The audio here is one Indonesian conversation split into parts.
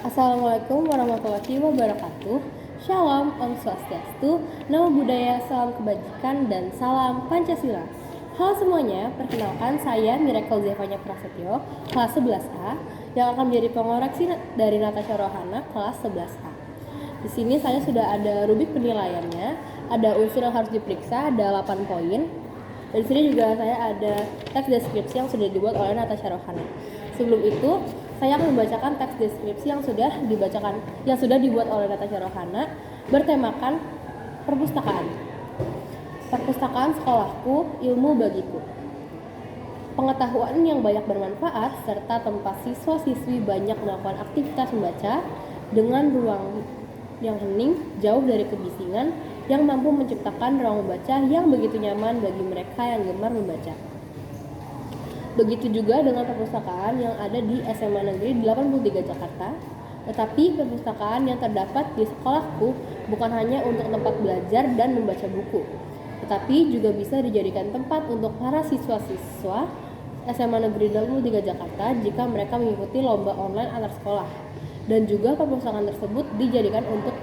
Assalamualaikum warahmatullahi wabarakatuh. Shalom, Om Swastiastu, Namo Buddhaya, salam kebajikan, dan salam Pancasila. Halo semuanya, perkenalkan saya Miracle Zevanya Prasetyo, kelas 11A, yang akan menjadi pengoreksi dari Natasha Rohana, kelas 11A. Di sini saya sudah ada rubrik penilaiannya, ada unsur yang harus diperiksa, ada 8 poin. Dan di sini juga saya ada teks deskripsi yang sudah dibuat oleh Natasha Rohana. Sebelum itu, saya akan membacakan teks deskripsi yang sudah dibuat oleh Natasha Rohana bertemakan perpustakaan. Perpustakaan sekolahku, ilmu bagiku. Pengetahuan yang banyak bermanfaat serta tempat siswa-siswi banyak melakukan aktivitas membaca dengan ruang yang hening, jauh dari kebisingan, yang mampu menciptakan ruang membaca yang begitu nyaman bagi mereka yang gemar membaca. Begitu juga dengan perpustakaan yang ada di SMA Negeri 83 Jakarta. Tetapi perpustakaan yang terdapat di sekolahku bukan hanya untuk tempat belajar dan membaca buku, tetapi juga bisa dijadikan tempat untuk para siswa-siswa SMA Negeri 83 Jakarta jika mereka mengikuti lomba online antar sekolah. Dan juga perpustakaan tersebut dijadikan untuk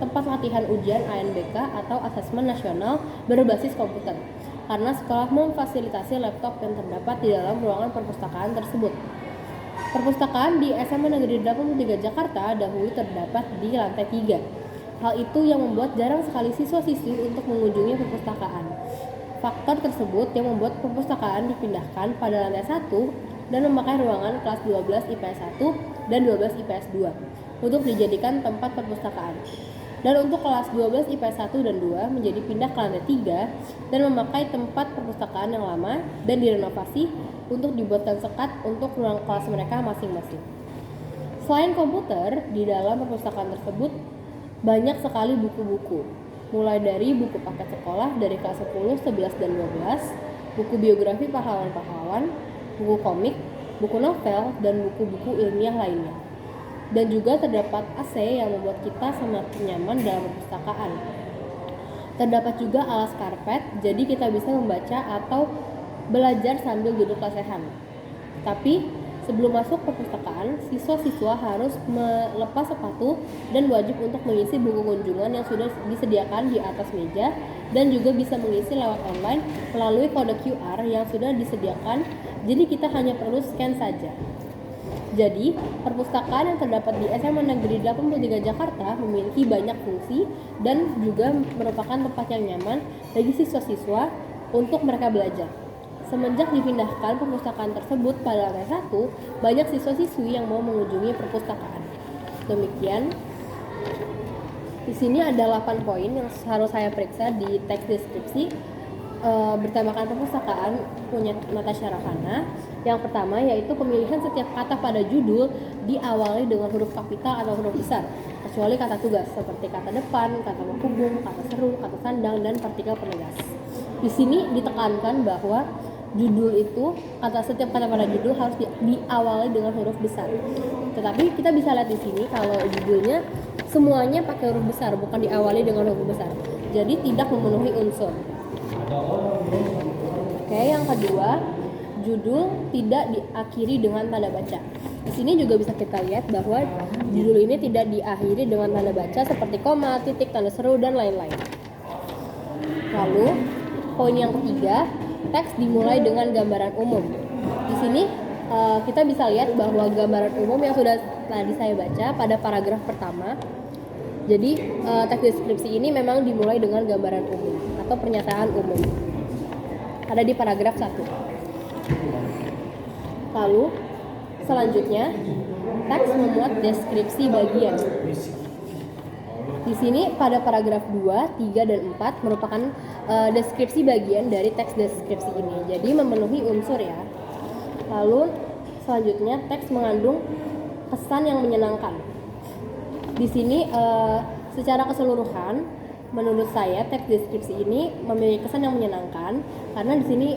tempat latihan ujian ANBK atau Asesmen Nasional berbasis komputer, karena sekolah memfasilitasi laptop yang terdapat di dalam ruangan perpustakaan tersebut. Perpustakaan di SMA Negeri 83 Jakarta dahulu terdapat di lantai 3. Hal itu yang membuat jarang sekali siswa-siswi untuk mengunjungi perpustakaan. Faktor tersebut yang membuat perpustakaan dipindahkan pada lantai 1 dan memakai ruangan kelas 12 IPS 1 dan 12 IPS 2 untuk dijadikan tempat perpustakaan. Dan untuk kelas 12 IPS 1 dan 2 menjadi pindah ke lantai 3 dan memakai tempat perpustakaan yang lama dan direnovasi untuk dibuatkan sekat untuk ruang kelas mereka masing-masing. Selain komputer, di dalam perpustakaan tersebut banyak sekali buku-buku, mulai dari buku paket sekolah dari kelas 10, 11, dan 12, buku biografi pahlawan-pahlawan, buku komik, buku novel, dan buku-buku ilmiah lainnya. Dan juga terdapat AC yang membuat kita semakin nyaman dalam perpustakaan. Terdapat juga alas karpet, jadi kita bisa membaca atau belajar sambil duduk lesehan. Tapi sebelum masuk perpustakaan, siswa-siswa harus melepas sepatu dan wajib untuk mengisi buku kunjungan yang sudah disediakan di atas meja, dan juga bisa mengisi lewat online melalui kode QR yang sudah disediakan, jadi kita hanya perlu scan saja. Jadi, perpustakaan yang terdapat di SMA Negeri 83 Jakarta memiliki banyak fungsi dan juga merupakan tempat yang nyaman bagi siswa-siswa untuk mereka belajar. Semenjak dipindahkan perpustakaan tersebut pada lantai 1, banyak siswa-siswi yang mau mengunjungi perpustakaan. Demikian. Di sini ada 8 poin yang harus saya periksa di teks deskripsi bertemakan perpustakaan punya Natasha Rohana. Yang pertama yaitu pemilihan setiap kata pada judul diawali dengan huruf kapital atau huruf besar, kecuali kata tugas seperti kata depan, kata menghubung, kata seru, kata sandang, dan partikel penegas. Di sini ditekankan bahwa judul itu, setiap kata pada judul harus diawali dengan huruf besar. Tetapi kita bisa lihat di sini kalau judulnya semuanya pakai huruf besar, bukan diawali dengan huruf besar. Jadi tidak memenuhi unsur. Oke, yang kedua, judul tidak diakhiri dengan tanda baca. Di sini juga bisa kita lihat bahwa judul ini tidak diakhiri dengan tanda baca seperti koma, titik, tanda seru, dan lain-lain. Lalu, poin yang ketiga, teks dimulai dengan gambaran umum. Di sini kita bisa lihat bahwa gambaran umum yang sudah tadi saya baca pada paragraf pertama. Jadi teks deskripsi ini memang dimulai dengan gambaran umum atau pernyataan umum. Ada di paragraf 1. Lalu selanjutnya teks memuat deskripsi bagian. Di sini pada paragraf 2, 3, dan 4 merupakan deskripsi bagian dari teks deskripsi ini. Jadi memenuhi unsur ya. Lalu selanjutnya teks mengandung kesan yang menyenangkan. Di sini secara keseluruhan menurut saya teks deskripsi ini memiliki kesan yang menyenangkan karena di sini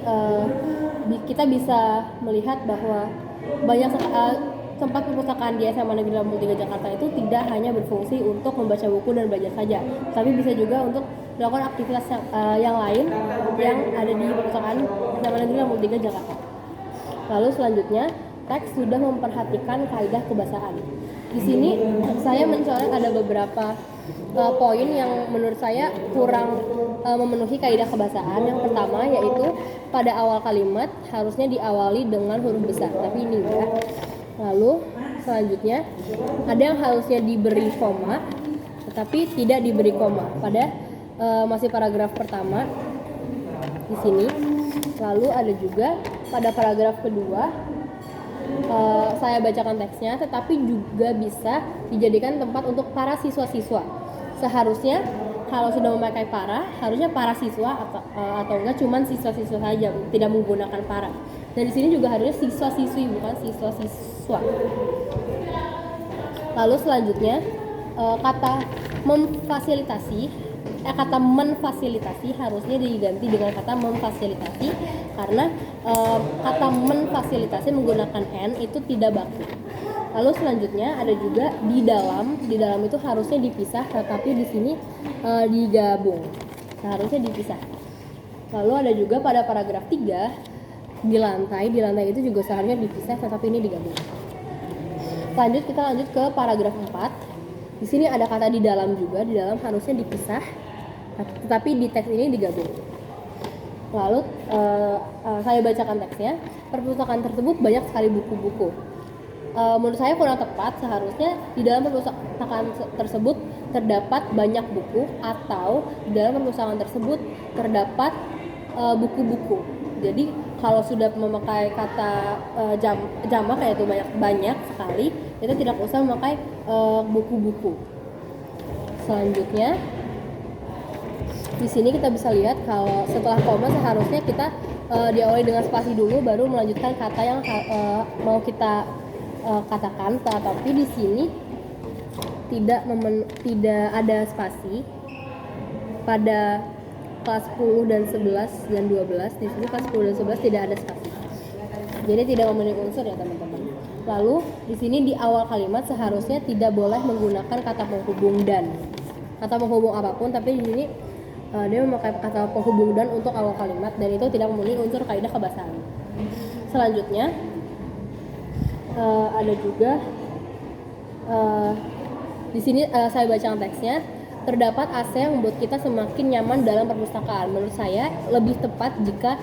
kita bisa melihat bahwa banyak tempat perpustakaan di SMA Negeri 83 Jakarta itu tidak hanya berfungsi untuk membaca buku dan belajar saja, tapi bisa juga untuk melakukan aktivitas yang lain yang ada di perpustakaan SMA Negeri 83 Jakarta. Lalu selanjutnya, teks sudah memperhatikan kaidah kebahasaan. Di sini saya mencoret ada beberapa poin yang menurut saya kurang memenuhi kaidah kebahasaan. Yang pertama yaitu pada awal kalimat harusnya diawali dengan huruf besar, tapi ini enggak. Lalu selanjutnya ada yang harusnya diberi koma, tetapi tidak diberi koma pada masih paragraf pertama di sini. Lalu ada juga pada paragraf kedua saya bacakan teksnya, tetapi juga bisa dijadikan tempat untuk para siswa-siswa. Seharusnya kalau sudah memakai para, harusnya para siswa atau enggak cuman siswa-siswa saja, tidak menggunakan para. Dan di sini juga harusnya siswa-siswi, bukan siswa-siswa. Lalu selanjutnya kata menfasilitasi harusnya diganti dengan kata memfasilitasi, karena kata menfasilitasi menggunakan n itu tidak baku. Lalu selanjutnya ada juga di dalam itu harusnya dipisah, tetapi di sini digabung. Seharusnya dipisah. Lalu ada juga pada paragraf 3 di lantai itu juga seharusnya dipisah, tetapi ini digabung. Kita lanjut ke paragraf 4. Di sini ada kata di dalam juga, di dalam harusnya dipisah, tetapi di teks ini digabung. Lalu saya bacakan teksnya. Perpustakaan tersebut banyak sekali buku-buku. Menurut saya kurang tepat, seharusnya di dalam perpustakaan tersebut terdapat banyak buku, atau di dalam perpustakaan tersebut terdapat buku-buku. Jadi kalau sudah memakai kata jamak yaitu banyak sekali, kita tidak usah memakai buku-buku. Selanjutnya di sini kita bisa lihat kalau setelah koma seharusnya kita diawali dengan spasi dulu, baru melanjutkan kata yang mau kita katakan. Tetapi di sini tidak ada spasi pada kelas 10 dan 11 dan 12. Di sini kelas 10 dan 11 tidak ada spasi. Jadi tidak memenuhi unsur ya teman-teman. Lalu di sini di awal kalimat seharusnya tidak boleh menggunakan kata penghubung dan, kata penghubung apapun, tapi di sini dia memakai kata penghubung dan untuk awal kalimat, dan itu tidak memenuhi unsur kaidah kebahasaan. Selanjutnya ada juga di sini saya bacakan teksnya. Terdapat AC yang membuat kita semakin nyaman dalam perpustakaan. Menurut saya lebih tepat jika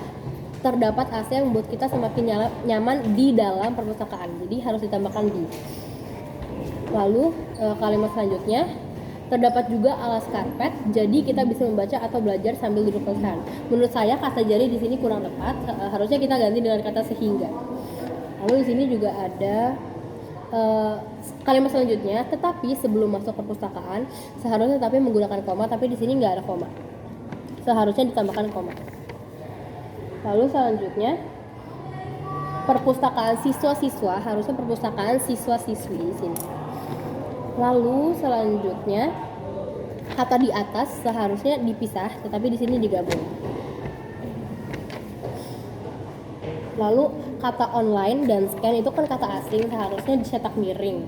terdapat AC yang membuat kita semakin nyaman di dalam perpustakaan. Jadi harus ditambahkan di. Lalu kalimat selanjutnya, terdapat juga alas karpet, jadi kita bisa membaca atau belajar sambil duduk perpustakaan. Menurut saya kata jadi di sini kurang tepat. Harusnya kita ganti dengan kata sehingga. Lalu di sini juga ada kalimat selanjutnya, tetapi sebelum masuk perpustakaan seharusnya tapi menggunakan koma, tapi di sini nggak ada koma. Seharusnya ditambahkan koma. Lalu selanjutnya perpustakaan siswa-siswa, harusnya perpustakaan siswa-siswi di sini. Lalu selanjutnya kata di atas seharusnya dipisah, tetapi di sini digabung. Lalu kata online dan scan itu kan kata asing, seharusnya dicetak miring,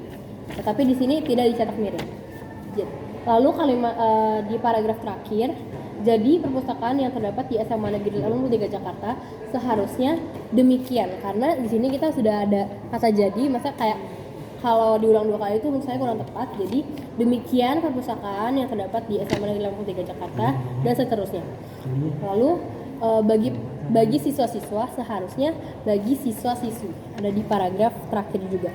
tetapi di sini tidak dicetak miring. Lalu kalimat di paragraf terakhir, jadi perpustakaan yang terdapat di SMA Negeri 83 Jakarta seharusnya demikian, karena di sini kita sudah ada kata jadi, masa kayak kalau diulang 2 kali itu menurut saya kurang tepat. Jadi demikian perpustakaan yang terdapat di SMA Negeri 83 Jakarta dan seterusnya. Lalu bagi siswa-siswa seharusnya bagi siswa-siswi, ada di paragraf terakhir juga.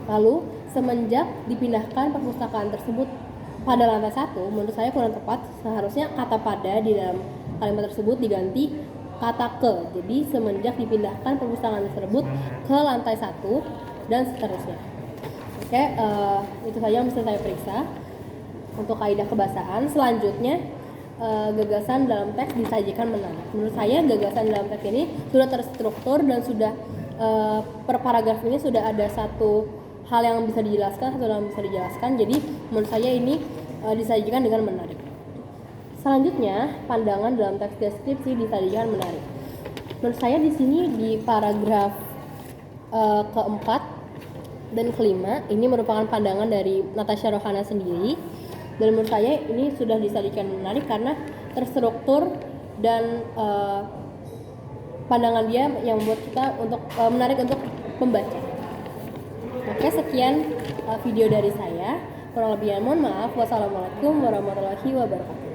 Lalu semenjak dipindahkan perpustakaan tersebut pada lantai 1, menurut saya kurang tepat. Seharusnya kata pada di dalam kalimat tersebut diganti kata ke. Jadi semenjak dipindahkan perpustakaan tersebut ke lantai 1 dan seterusnya. Oke, itu saja yang bisa saya periksa untuk kaidah kebahasaan. Selanjutnya gagasan dalam teks disajikan menarik. Menurut saya gagasan dalam teks ini sudah terstruktur dan sudah per paragraf ini sudah ada satu hal yang bisa dijelaskan, satu hal yang bisa dijelaskan. Jadi menurut saya ini disajikan dengan menarik. Selanjutnya pandangan dalam teks deskripsi disajikan menarik. Menurut saya di sini di paragraf keempat dan kelima ini merupakan pandangan dari Natasha Rohana sendiri. Dan menurut saya ini sudah disajikan menarik karena terstruktur dan pandangan dia yang membuat kita untuk menarik untuk membaca. Oke, Oke, sekian video dari saya. Kurang lebihnya mohon maaf. Wassalamualaikum warahmatullahi wabarakatuh.